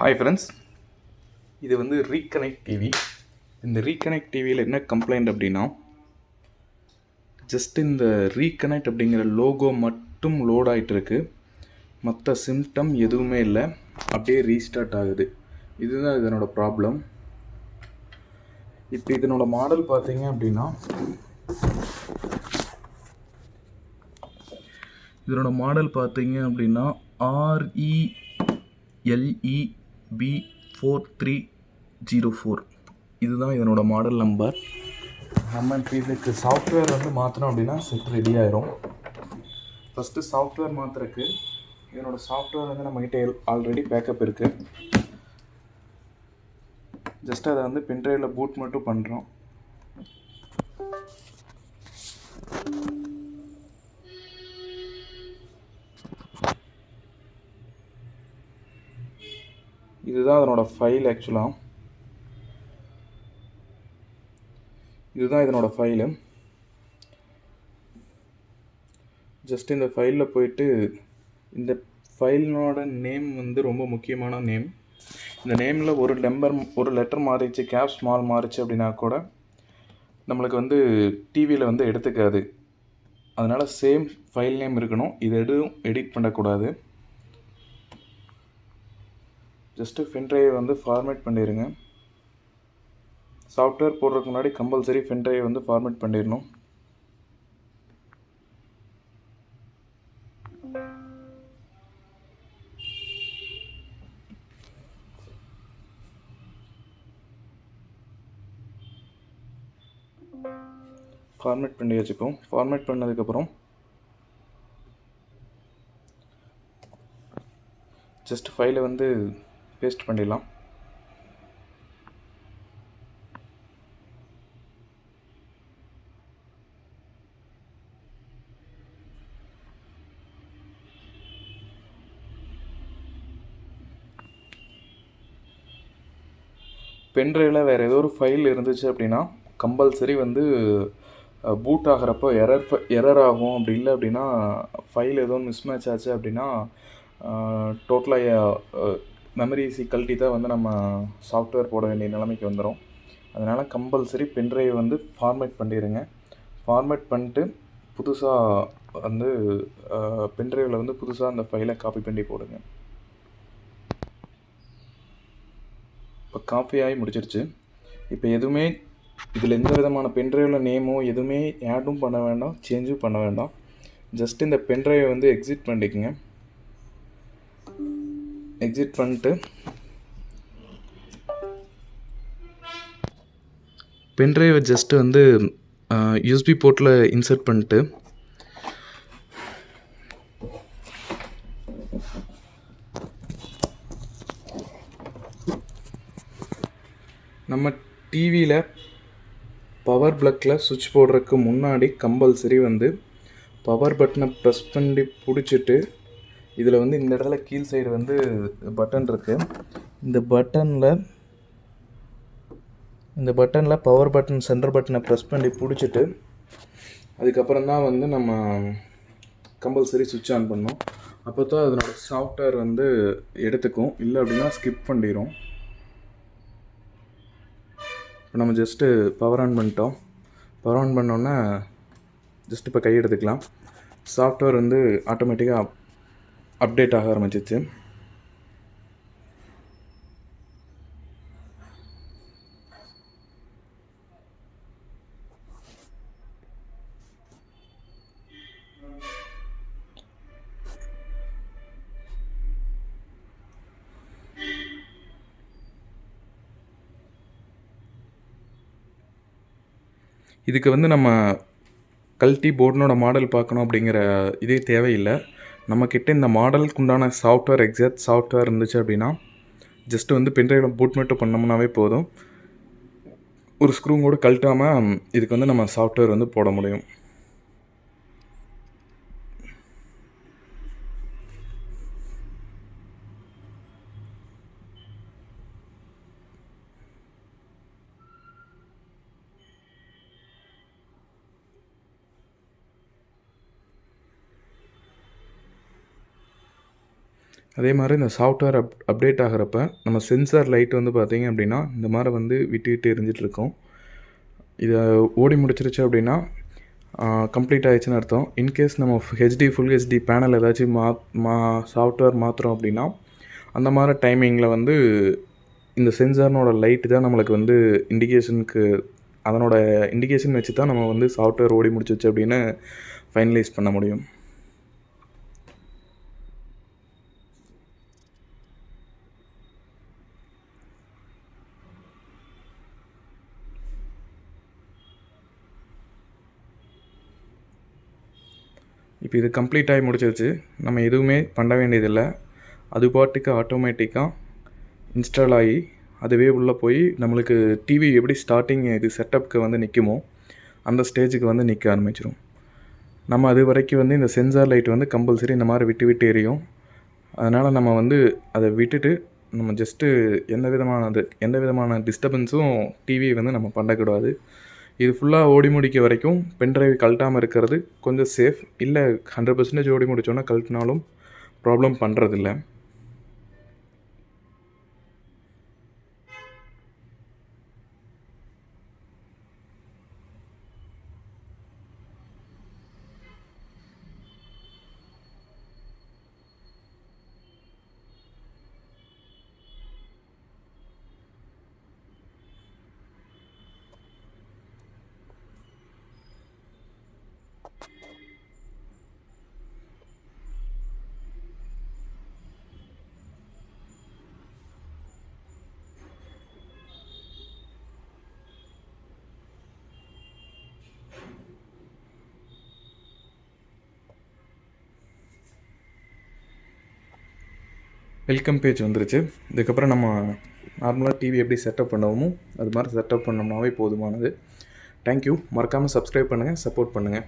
Hi friends, இது வந்து reconnect TV. இந்த ரீகனெக்ட் டிவியில் என்ன கம்ப்ளைண்ட் அப்படின்னா, ஜஸ்ட் இந்த ரீகனெக்ட் அப்படிங்கிற லோகோ மட்டும் லோட் ஆகிட்டு இருக்கு. மற்ற சிம்டம் எதுவுமே இல்லை, அப்படியே ரீஸ்டார்ட் ஆகுது. இதுதான் இதனோட ப்ராப்ளம். இப்போ இதனோட மாடல் பார்த்தீங்க அப்படின்னா, RELEB4304. இதுதான் இதனோட மாடல் நம்பர். நம்ம இப்போ இதுக்கு சாஃப்ட்வேர் வந்து மாற்றினோம் அப்படின்னா செட் ரெடி ஆயிரும். ஃபஸ்ட்டு சாஃப்ட்வேர் மாற்றுறதுக்கு இதனோட சாஃப்ட்வேர் வந்து நம்மக்கிட்ட ஆல்ரெடி பேக்கப் இருக்குது. ஜஸ்ட் அதை வந்து பென்ட்ரைவில் பூட் மட்டும் பண்ணுறோம். இதுதான் அதனோட ஃபைல். ஆக்சுவலாக இதுதான் இதனோட ஃபைலு. ஜஸ்ட் இந்த ஃபைலில் போயிட்டு இந்த ஃபைலினோட நேம் வந்து ரொம்ப முக்கியமான நேம். இந்த நேமில் ஒரு லெட்டர் மாறிச்சு, கேப் ஸ்மால் மாறிச்சு அப்படின்னா கூட நம்மளுக்கு வந்து டிவியில் வந்து எடுத்துக்காது. அதனால் சேம் ஃபைல் நேம் இருக்கணும். இது எதுவும் எடிட் பண்ணக்கூடாது. ஜஸ்ட்டு பென்ட்ரைவை வந்து ஃபார்மேட் பண்ணிடுங்க. சாஃப்ட்வேர் போடுறதுக்கு முன்னாடி கம்பல்சரி பென்ட்ரைவை வந்து ஃபார்மேட் பண்ணிடணும். ஃபார்மேட் பண்ணி வச்சுப்போம். ஃபார்மேட் பண்ணதுக்கப்புறம் ஜஸ்ட் ஃபைலை வந்து பேஸ்ட் பண்ணிடலாம். பென்ட்ரைவில் வேறு ஏதோ ஒரு ஃபைல் இருந்துச்சு அப்படின்னா கம்பல்சரி வந்து பூட் ஆகிறப்போ எரர் ஆகும். அப்படி இல்லை அப்படின்னா ஃபைல் ஏதோ மிஸ்மேட்ச் ஆச்சு அப்படின்னா டோட்டலாக மெமரி கழட்டி தான் வந்து நம்ம சாஃப்ட்வேர் போட வேண்டிய நிலைமைக்கு வந்துடும். அதனால் கம்பல்சரி பென்ட்ரைவ் வந்து ஃபார்மேட் பண்ணிடுங்க. ஃபார்மேட் பண்ணிட்டு புதுசாக வந்து பென்ட்ரைவில் வந்து புதுசாக அந்த ஃபைலை காப்பி பண்ணி போடுங்க. இப்போ காப்பி ஆகி முடிச்சிருச்சு. இப்போ எதுவுமே இதில் எந்த விதமான பென்ட்ரைவில் நேமோ எதுவுமே ஆடும் பண்ண வேண்டாம், சேஞ்சும் பண்ண வேண்டாம். ஜஸ்ட் இந்த பென்ட்ரைவை வந்து எக்ஸிட் பண்ணிக்கங்க. எக்ஸிட் பண்ணிட்டு பென்ட்ரைவை ஜஸ்ட்டு வந்து யூஎஸ்பி போர்ட்டில் இன்சர்ட் பண்ணிட்டு நம்ம டிவியில் பவர் ப்ளக்கில் சுவிட்ச் போடுறதுக்கு முன்னாடி கம்பல்சரி வந்து பவர் பட்டனை ப்ரெஸ் பண்ணி பிடிச்சிட்டு இதில் வந்து இந்த இடத்துல கீழ் சைடு வந்து பட்டன் இருக்குது. இந்த பட்டனில் பவர் பட்டன் சென்டர் பட்டனை ப்ரெஸ் பண்ணி பிடிச்சிட்டு அதுக்கப்புறம் தான் வந்து நம்ம கம்பல்சரி சுவிட்ச் ஆன் பண்ணோம். அப்போ தான் அதனோட சாஃப்ட்வேர் வந்து எடுத்துக்கும். இல்லை அப்படின்னா ஸ்கிப் பண்ணிடும். இப்போ நம்ம ஜஸ்ட்டு பவர் ஆன் பண்ணிட்டோம். பவர் ஆன் பண்ணோன்னே ஜஸ்ட் இப்போ கை எடுத்துக்கலாம். சாஃப்ட்வேர் வந்து ஆட்டோமேட்டிக்காக அப்டேட் ஆக ஆரம்பிச்சிச்சு. இதுக்கு வந்து நம்ம கல்ட்டி போர்டினோட மாடல் பார்க்கணும் அப்படிங்கிற இதே தேவையில்லை. நம்மக்கிட்ட இந்த மாடலுக்கு உண்டான எக்ஸாக்ட் சாஃப்ட்வேர் இருந்துச்சு அப்படின்னா ஜஸ்ட்டு வந்து பென்ட்ரைவில் பூட் மட்டும் பண்ணோம்னாவே போதும். ஒரு ஸ்க்ரூ கூட கழட்டாமல் இதுக்கு வந்து நம்ம சாஃப்ட்வேர் வந்து போட முடியும். அதே மாதிரி இந்த சாஃப்ட்வேர் அப்டேட் ஆகிறப்ப நம்ம சென்சார் லைட் வந்து பார்த்திங்க அப்படின்னா இந்த மாதிரி வந்து விட்டு விட்டு எரிஞ்சிட்ருக்கோம். இதை ஓடி முடிச்சிருச்சு அப்படின்னா கம்ப்ளீட் ஆகிடுச்சுன்னு அர்த்தம். இன்கேஸ் நம்ம ஃபுல் ஹெச்டி பேனல் ஏதாச்சும் சாஃப்ட்வேர் மாற்றுறோம் அப்படின்னா அந்த மாதிரி டைமிங்கில் வந்து இந்த சென்சார்னோட லைட்டு தான் நம்மளுக்கு வந்து இண்டிகேஷனுக்கு அதனோட இண்டிகேஷன் வச்சு தான் நம்ம வந்து சாஃப்ட்வேர் ஓடி முடிச்சிச்சு அப்படின்னு ஃபைனலைஸ் பண்ண முடியும். இப்போ இது கம்ப்ளீட் ஆகி முடிச்சிருச்சு. நம்ம எதுவுமே பண்ண வேண்டியதில்லை. அது பாட்டுக்கு ஆட்டோமேட்டிக்காக இன்ஸ்டால் ஆகி அதுவே உள்ளே போய் நம்மளுக்கு டிவி எப்படி ஸ்டார்டிங் இது செட்டப்புக்கு வந்து நிற்குமோ அந்த ஸ்டேஜுக்கு வந்து நிற்க ஆரம்பிச்சிடும். நம்ம அது வரைக்கும் வந்து இந்த சென்சார் லைட் வந்து கம்பல்சரி இந்த மாதிரி விட்டு விட்டு எரியும். அதனால் நம்ம வந்து அதை விட்டுட்டு நம்ம ஜஸ்ட்டு எந்த விதமான டிஸ்டர்பன்ஸும் டிவியை வந்து நம்ம பண்ணக்கூடாது. இது ஃபுல்லாக ஓடி முடிக்க வரைக்கும் பென்ட்ரைவ் கழட்டாமல் இருக்கிறது கொஞ்சம் சேஃப். இல்லை 100% ஓடி முடித்தோன்னா கழட்டினாலும் ப்ராப்ளம் பண்ணுறதில்ல. வெல்கம் பேஜ் வந்துருச்சு. இதுக்கப்புறம் நம்ம நார்மலாக டிவி எப்படி செட்டப் பண்ணுவோமோ அது மாதிரி செட்டப் பண்ணோம்னாவே போதுமானது. தேங்க்யூ. மறக்காமல் சப்ஸ்கிரைப் பண்ணுங்கள், சப்போர்ட் பண்ணுங்கள்.